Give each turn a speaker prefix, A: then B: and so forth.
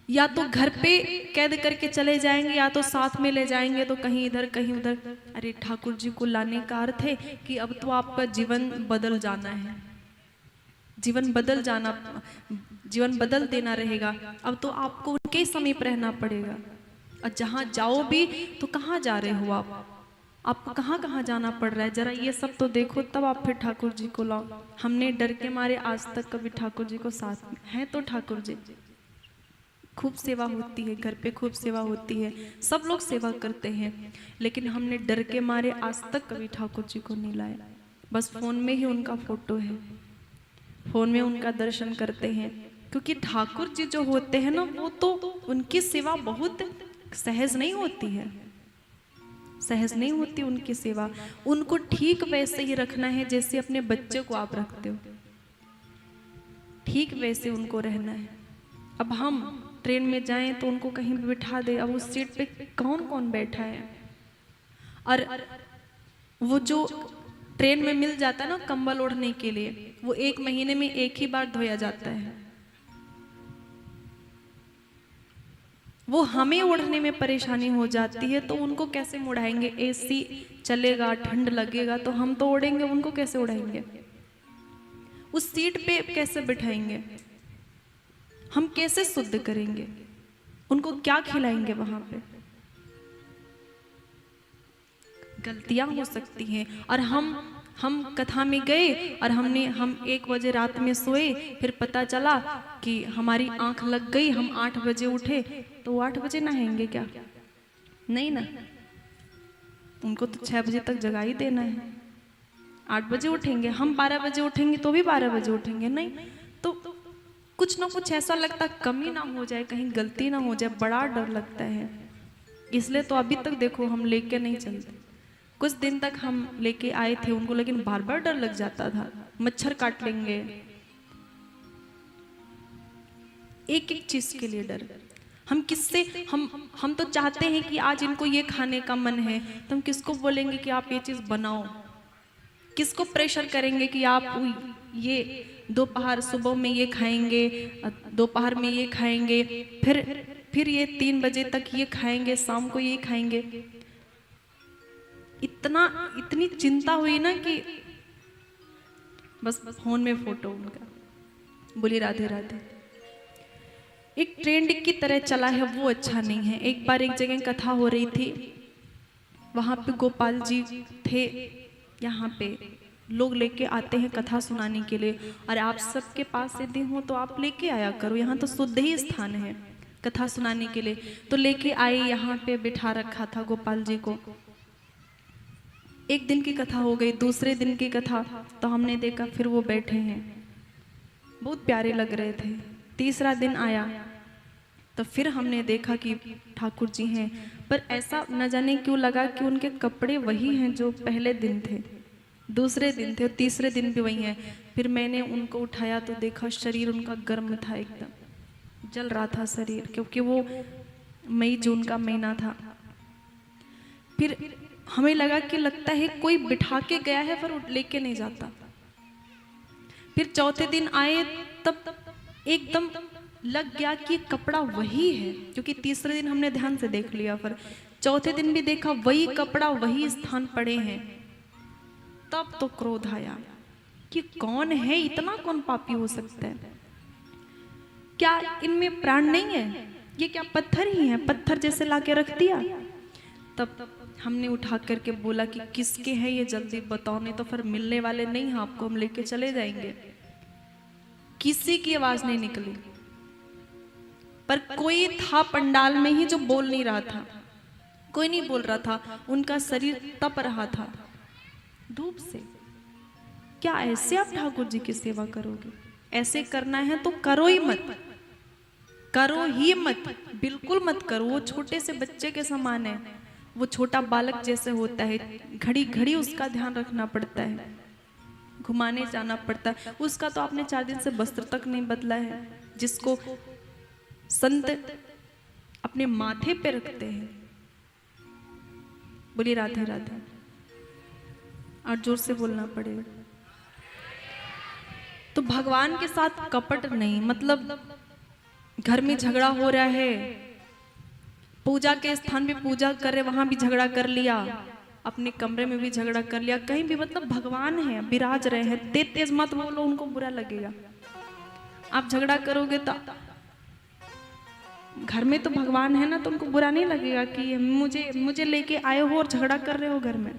A: या तो घर पे कैद करके चले जाएंगे या तो साथ में ले जाएंगे, तो कहीं इधर कहीं उधर। अरे ठाकुर जी को लाने का अर्थ है कि अब तो आपका जीवन बदल जाना है, जीवन बदल जाना, जीवन बदल देना रहेगा। अब तो आपको उनके समीप रहना पड़ेगा। और जहाँ जाओ भी तो कहाँ जा रहे हो आप, आपको कहाँ कहाँ जाना पड़ रहा है, जरा ये सब तो देखो, तब आप फिर ठाकुर जी को लाओ। हमने डर के मारे आज तक कभी ठाकुर जी को साथ में है, तो ठाकुर जी खूब सेवा होती है, घर पे खूब सेवा होती है, सब लोग सेवा करते हैं, लेकिन हमने डर के मारे आज तक कभी ठाकुर जी को नहीं लाया। बस फोन में ही उनका फोटो है, फोन में उनका दर्शन करते हैं। क्योंकि ठाकुर जी जो होते हैं ना, वो तो उनकी सेवा बहुत सहज नहीं होती है, सहज नहीं होती उनकी सेवा। उनको ठीक वैसे ही रखना है जैसे अपने बच्चे को आप रखते हो, ठीक वैसे उनको रहना है। अब हम ट्रेन में जाएं तो उनको कहीं भी बिठा दे, अब उस सीट पे कौन कौन बैठा है, और वो जो ट्रेन में मिल जाता है ना कंबल ओढ़ने के लिए, वो 1 महीने में 1 ही बार धोया जाता है। वो हमें ओढ़ने में परेशानी हो जाती है, तो उनको कैसे उड़ाएंगे? एसी चलेगा, ठंड लगेगा तो हम तो ओढ़ेंगे, उनको कैसे उड़ाएंगे? उस सीट पे कैसे बिठाएंगे? हम कैसे शुद्ध करेंगे? उनको क्या खिलाएंगे? वहां पे गलतियां हो सकती हैं। और हम कथा में गए और हम 1 बजे रात में सोए, फिर पता चला कि हमारी आंख लग गई, हम 8 बजे उठे, तो 8 बजे नहाएंगे क्या? नहीं ना, उनको तो 6 बजे तक जगा ही देना है। 8 बजे उठेंगे, हम 12 बजे उठेंगे तो भी 12 बजे उठेंगे? नहीं। तो कुछ ना कुछ ऐसा लगता है कमी ना हो जाए, कहीं गलती ना हो जाए, बड़ा डर लगता है। इसलिए तो अभी तक देखो हम लेके नहीं चलते। कुछ दिन तक हम लेके आए थे उनको, लेकिन बार बार डर लग जाता था, मच्छर काट लेंगे, एक एक चीज के लिए डर। हम किससे हम तो चाहते हैं कि आज इनको ये खाने का मन है, तो हम किसको बोलेंगे कि आप ये चीज बनाओ? किसको प्रेशर करेंगे कि आप ये दोपहर सुबह में ये खाएंगे, दोपहर में ये खाएंगे, फिर ये 3 बजे तक ये खाएंगे, शाम को ये खाएंगे? इतनी चिंता हुई ना कि बस फोन में फोटो उनका। बोली राधे राधे। एक ट्रेंड की तरह चला है, वो अच्छा नहीं है। एक बार एक जगह कथा हो रही थी, वहां पे गोपाल जी थे। यहाँ पे लोग लेके आते हैं कथा सुनाने के लिए, और आप सबके पास यदि हो तो आप लेके आया करो, यहाँ तो शुद्ध ही स्थान है कथा सुनाने के लिए। तो लेके आए, यहाँ पे बिठा रखा था गोपाल जी को। एक दिन की कथा हो गई, दूसरे दिन की कथा, तो हमने देखा फिर वो बैठे हैं, बहुत प्यारे लग रहे थे। तीसरा दिन आया तो फिर हमने देखा कि ठाकुर जी हैं, पर ऐसा न जाने क्यों लगा कि उनके कपड़े वही हैं जो पहले दिन थे, दूसरे दिन थे, तीसरे दिन भी वही हैं। फिर मैंने उनको उठाया तो देखा शरीर उनका गर्म था, एकदम जल रहा था शरीर, क्योंकि वो मई जून का महीना था। फिर हमें लगा कि लगता है कोई बिठा के गया है पर लेके नहीं जाता। फिर चौथे दिन आए तब एकदम लग गया कि कपड़ा वही है, क्योंकि तीसरे दिन हमने ध्यान से देख लिया, पर चौथे दिन भी देखा वही कपड़ा वही स्थान पड़े हैं। तब तो क्रोध आया कि कौन है, इतना कौन पापी हो सकता है? क्या इनमें प्राण नहीं है? ये क्या पत्थर ही है? पत्थर जैसे लाके रख दिया। तब हमने उठा करके बोला कि किसके हैं ये, जल्दी बताओ, नहीं तो फिर मिलने वाले नहीं हैं आपको, हम लेके चले जाएंगे। किसी की आवाज नहीं निकली, पर कोई था पंडाल में ही जो बोल नहीं रहा था, कोई नहीं बोल रहा था, उनका शरीर तप रहा था धूप से। क्या ऐसे आप ठाकुर जी की सेवा करोगे? ऐसे करना है तो करो ही मत, करो ही मत, बिल्कुल मत करो। वो छोटे से बच्चे के समान है, वो छोटा बालक जैसे होता है, घड़ी घड़ी उसका ध्यान रखना पड़ता है, घुमाने जाना पड़ता है। उसका तो आपने 4 दिन से वस्त्र तक नहीं बदला है, जिसको संत अपने माथे पे रखते हैं। बोलिए राधे राधे, और जोर से बोलना पड़ेगा। तो भगवान के साथ कपट नहीं, मतलब घर में झगड़ा हो रहा है, पूजा के स्थान पे पूजा कर रहे वहां भी झगड़ा कर लिया, अपने कमरे में भी झगड़ा कर लिया, कहीं भी मतलब भगवान है विराज रहे हैं, तेज तेज मत बोलो, उनको बुरा लगेगा। आप झगड़ा करोगे तो घर में तो भगवान है ना, तो उनको बुरा नहीं लगेगा कि मुझे लेके आए हो और झगड़ा कर रहे हो घर में।